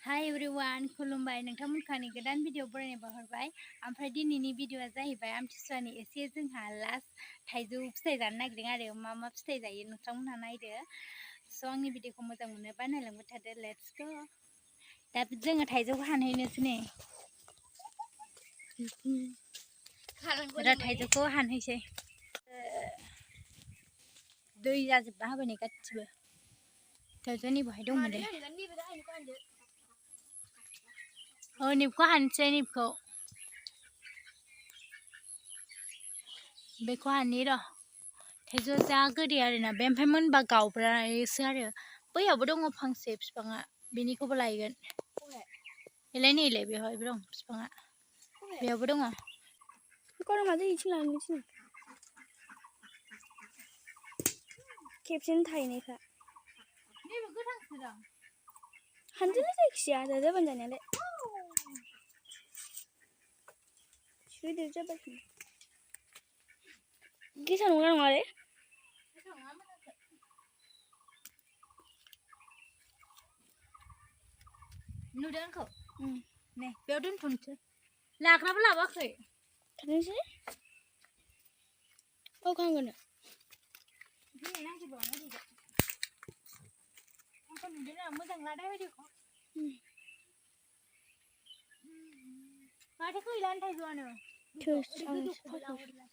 Hi everyone, खुलुमबाय नोंथांमोनखानि गोदान video बरायनाय बावहरबाय। ओमफ्राय दिनैनि भिडिअआ जाहैबाय आमथिसुवानि एसे जोंहा लास्ट थाइजौ फिथाइ जानो नागिरदों आरो मा फिथाइ जायो नोंथांमोनहा नायदो। स' आंनि भिडिअखौ मोजां मोनोबा नायलांबाय थादो। Let's go. दा जोङो थाइजौखौ हानहैनोसै नै। दा थाइजौखौ हानहैसै। दै जाजोबना होबाय नै गासिबो। थाइजौनि बहाय दंमोन दे। निबखौ हानसै निबखौ। बेखौ हानि र'। थाइजौआ जा गोदै आरोना बे ओमफ्राय मोनबा गावब्रायोसो आरो। बैयावबो दङ फांसे बिफाङा बेनिखौबो लायगोन। एलाय नैलाय बेवहायबो दं बिफाङा। बेयावबो दङ। खेबसेनो थायनायखा नैबे गोथांसो दं। हानदोलै जायखिजाया जाजाबानो जानायालाय गिदिर जाबाय गेसा नंगौना नङालै नुदों आंखौ नै बेयाव दोनथ'नोसै लाग्राबो लाबोआखै थांनोसै औ खांगोन दिनै नांजोबावनो ओरैजा आंखौ नुदों ना मोजां लादो भिडिअखौ माथो गैलानो थाइजौआनो गोजौखौबो लाहरलाय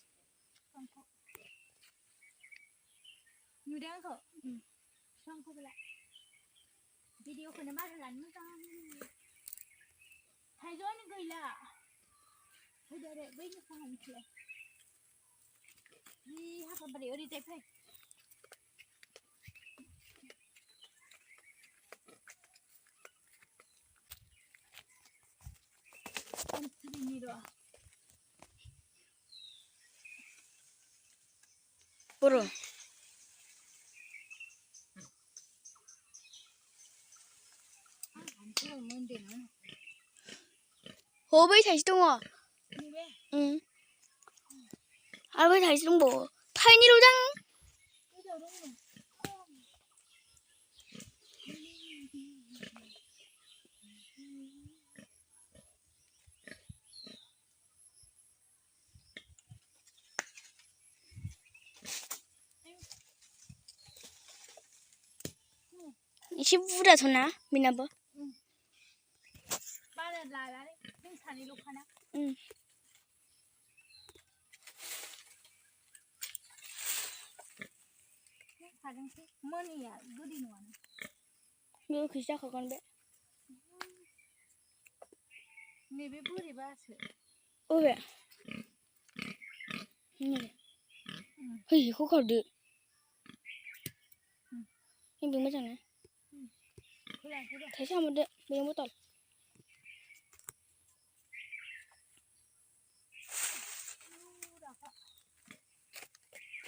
नुदों आंखौ बिफांखौबो ला भिडिअखौनो मारा लानो मोजां थाइजौआनो गैला फैदो ओरै बैनिखौ हानसैलाय जि हाग्राबारि ओरैजाय फै सिरिनि र' बर' हो बै थाइसे दङ आरो बै थाइसे दंबावो थाइनैल' दां एसे बुरजाथ'ना बेनाबो बारा लालालै जों सानैल'खाना हादोंसै मोनैया गोदै नङानो गोखैसो जाखागोन बे नैबे बोरैबासो अबे है बेखौ गारदो बे मोजां ना थाइसे हामहरदो बेनि बटल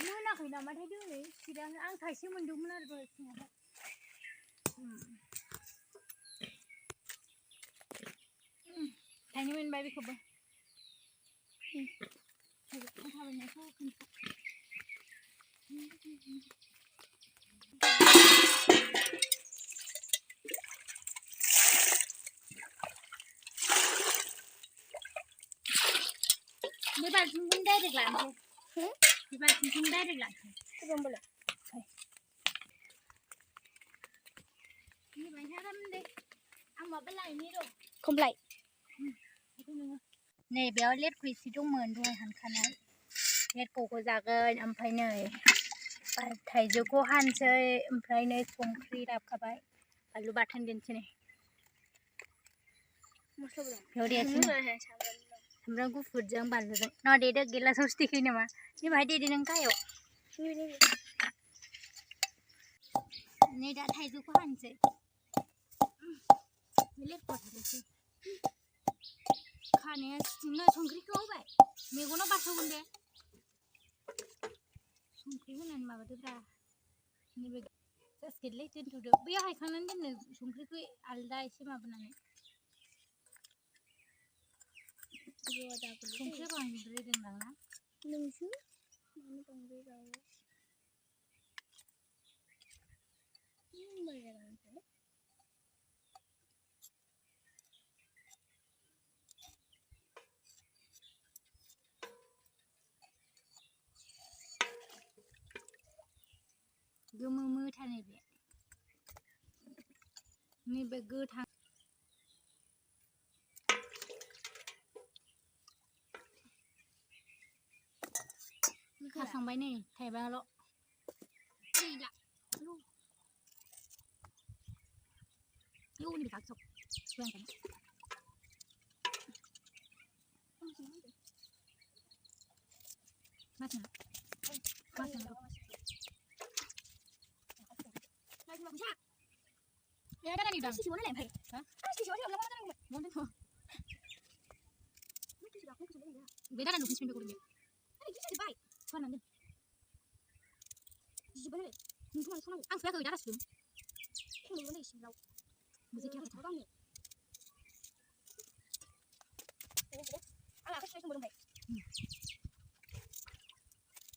मोनाखै नामाथाय दिनै सिगां आं थाइसे मोनदोंमोन आरो दहाय फुङावहाय थाइनै मोनबाय बेखौबो थाबायनायखौ बे बाल्थिंखौनो डाइरेक्ट लानोसै बे बाल्थिंखौनो डाइरेक्ट लानोसै आं माबा लायनि र' कमप्लाइ नै बेयाव लेरख' एसे दंमोन दहाय हानखानाय लेरख'खौ जागोन ओमफ्राय नै थाइजौखौ हानसै ओमफ्राय नै संख्रि लाबोखाबाय बानलु बाथोन देनोसै नै बेयाव देसै सामब्राम गुफुरजों बानलुजों न देदो गिलासाव देखायो नामा नै बाहाय देदो नों गाहायाव नै दा थाइजौखौ हानसै लेरख'आ थादोंसै खानाया सिथिंनो संख्रिखौ होबाय मेगनाव बारस'गोन दे संख्रि होनानै माबादोब्रा नैबे जासिगोनलै दोनथ'दो बैयाव हायखांनानै दोननो संख्रिखौ आलदा एसे माबानानै संख्रिया बांद्रायदोंदां ना नोंसो मानो बांद्राय जायो गोमो थार नैबे गोथां खाखांबाय नै थाइबाल' गैला नि bakso bukan kan mas ya ada nih bang sih mana lempar hah sih mana lempar mana tuh beda kan nulis mimpi kurangnya ada gini baik kan nanti sih mana nih mungkin mana ang saya kerja rasum ini mana sih lau musik yang apa nih aku saya belum baik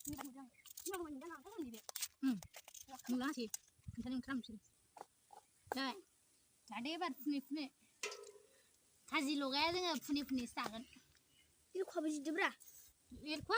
ini kamu jangan ini kamu jangan aku nih deh enggak sih misalnya kram sih dah jadi bar funi kaji loga जोङो funi जागोन 이렇게 지드브라 이렇게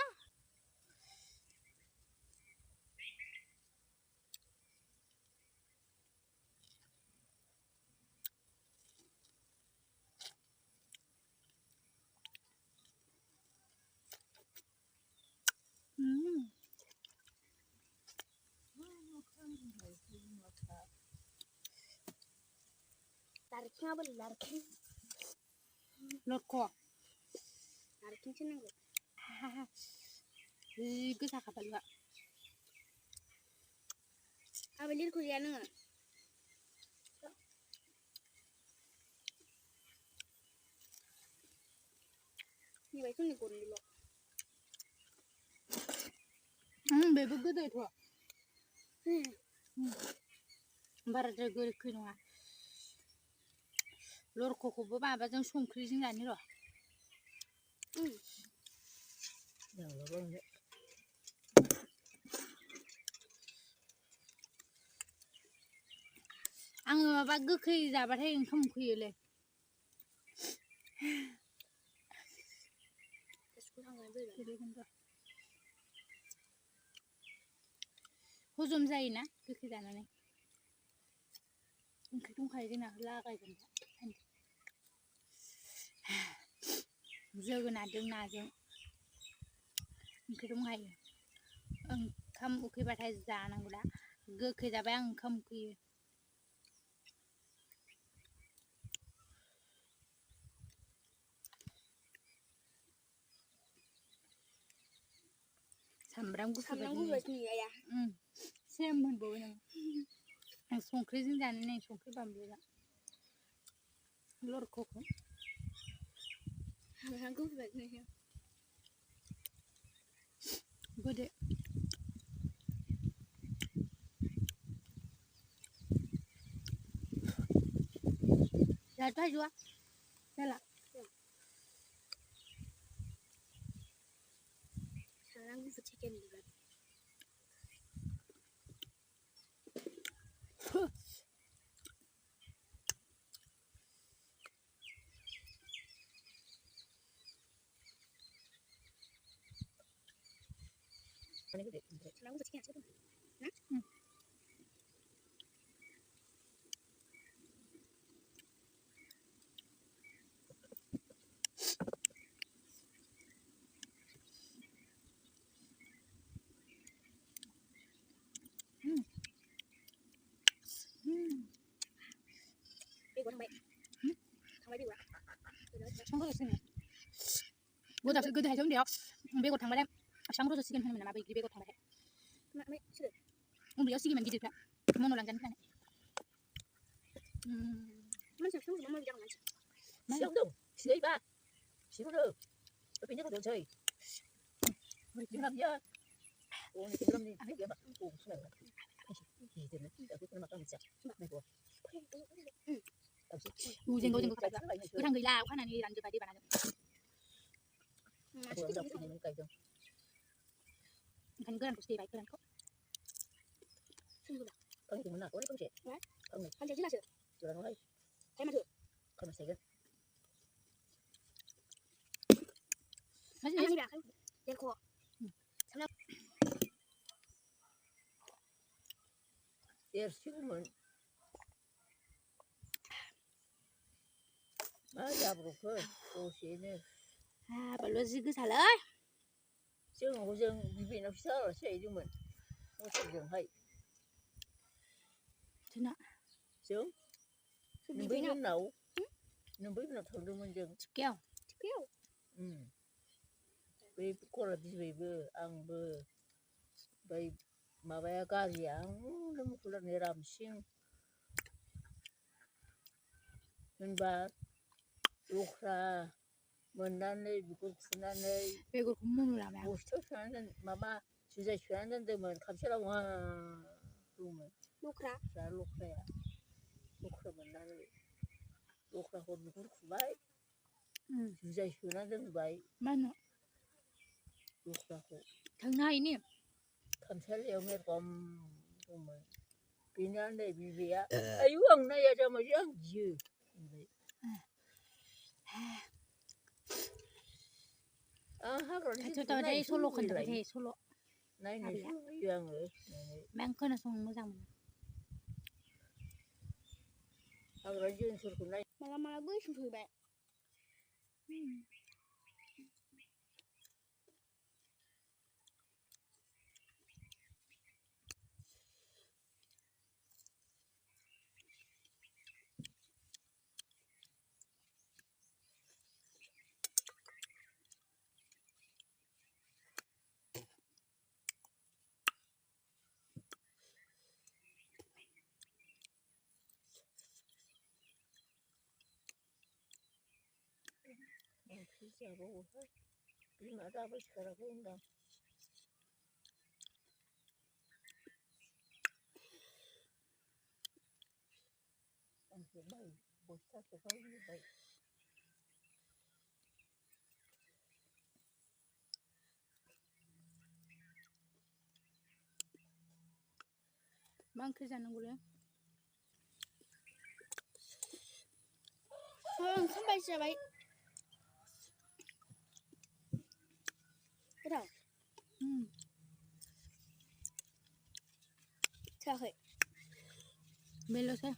나르킹 하버리 나르킹 넣고 나르킹 치는 거 이거 사가봐 아버리 이렇게 하는 거 이거 손이 고르려 매부 그대 좋아 바라들 그렇게 놓아 로르코코보 마바정 손크리징 아니라 आङो माबा गोखै जाबाथाय ओंखाम उखैयोलै हजम जायोना गोखै जानानै ओंख्रि दंखायो जोंना लागायगोन जोगोनारजों नाजों ओंख्रि दंखायो ओंखाम उखैबाथाय जानांगौ दा गोखै जाबाय आं ओंखाम उखैयो सामब्राम गुफुर सेम होनबावो नों संख्रिजों जानो नै संख्रि बानलुजों लरख'खौ गोदो जाथ'आ जाला 사랑해서 치킨이가 사랑해서 치킨 안 쳐도 응? 이거 정말 정말 이거야 청소도 쓰네 뭐다 그도 해좀 돼요 배고 당발에 샹그로도 쓰긴 하면 나마 이리 배고 당발에 왜 싫어 우리 여시기만 기질 편 모노랑 잔 편에 만져 평소 너무 이랑 만져 시영동 시대이 봐 시부르 옆에 도 저희 우리 김남이야 오늘 김남이 이게 막 수나 이제는 그거 막 까먹자 내고 우젠 거 가자 그냥 그이라 하나니 란주 바디 바나는 kan 그런 곳이 바이 그런 거 친구다 거기 문나 오래 거기 네? 거기 한테 지나셔 저랑 와 대마셔 거기 세게 아니야 내고 नेरसिगौमोन मा जाब्रबखो दसेनो बानलुआ जि गोसालै जों बिबैनावसो आलासि जाहैदोंमोन मटरजोंहाय जोंना जों नोमबैमोननाव थांदोंमोन जों थिखायाव बै खला बिबैबो आंबो ओमफ्राय माबाया गारिया मुखुलारनि रामसिं होनबा लख्रा मोननानै बिगुर खुनानै बेगरखौ मुनु लाबाय आं बस्थायाव सोनानै माबा जुजाय सोनानै दोनदोंमोन खामसालियाव दंमोन लख्राया लख्रा मोननानै लख्राखौ बिगुर खुबाय जुजाय सोना दोनबाय मा होनो लख्राखौ थांनो हायोने खामसालियाव मेरगम दंमोन बेना नै बिबैया आयु आं नाया जामाय आं गियो आं हाग्रानि थाबाथाय सल' खोन्थाबाय थायो सल' नायनोसो लुबैयो आङो आं खोनासंनो मोजां मोनो हाग्रानि जुनारफोरखौ नाय माला बैसो फैबाय ओंख्रि जाबावोहाय बिमा दाबो सिखाराखै होनदां आंसो माइ बस्था सफायजोब्बाय मा ओंख्रि जानांगौलै ओंखाम बायदि जाबाय गोथाव जायाखै बेल'सै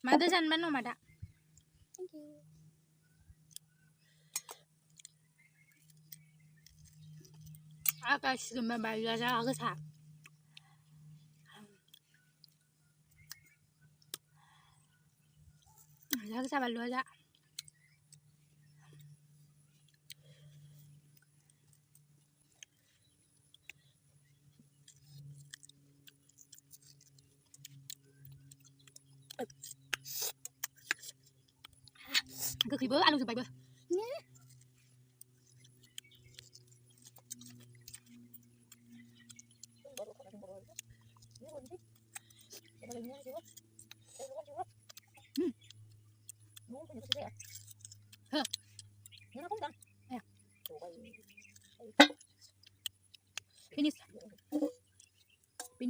मादो जानबा न मादा थेंक इउ आगासिगोन बानलुआ जा गोसा जा गोसा बानलुआ जा गोखैबो आलु जोब्बायबो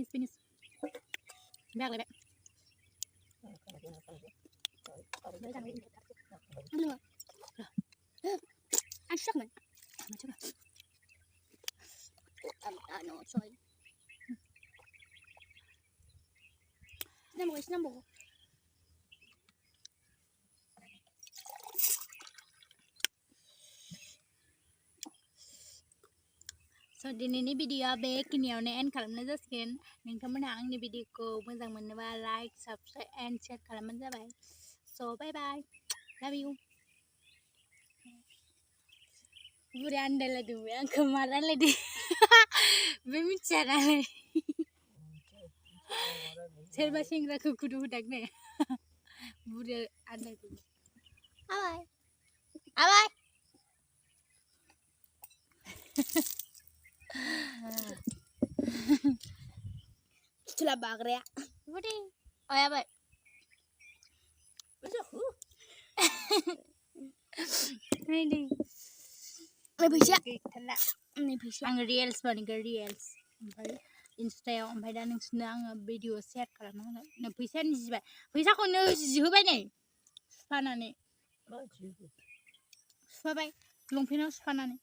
Finish. Bag lại bạn. ăn sắc mình Mà chắc là nó xoay năm bộ So दिनैनि भिडिअआ बेखिनियावनो एन्ड खालामनाय जासिगोन नोंथांमोनहा आंनि भिडिअखौ मोजां मोनोबा लाइक साबस्क्राइब एन्ड शेयार खालामबानो जाबाय सो बाय बाय लाभ इउ बुरै आन्दायलायदोंबे आंखौ मा रायलायदों बे मिथिया नालाय सोरबा सेंग्राखौ गुदु होदांनो बुरै आन्दायदों आबाय आबाय Itulah bagre. बुरै Oh ya, Bay. नायदो Ini bisa. गैथारला Ini bisa. आङो रिल्स बानायगोन रिल्स ओमफ्राय इन्स्टायाव ओमफ्राय दा नोंसोरनो आङो भिडिअ शेयार खालामना होगोन नै फैसायानो जिबाय फैसाखौनो जिहोबाय नै सुफानानै सुफाबाय लंपेन्टाव सुफानानै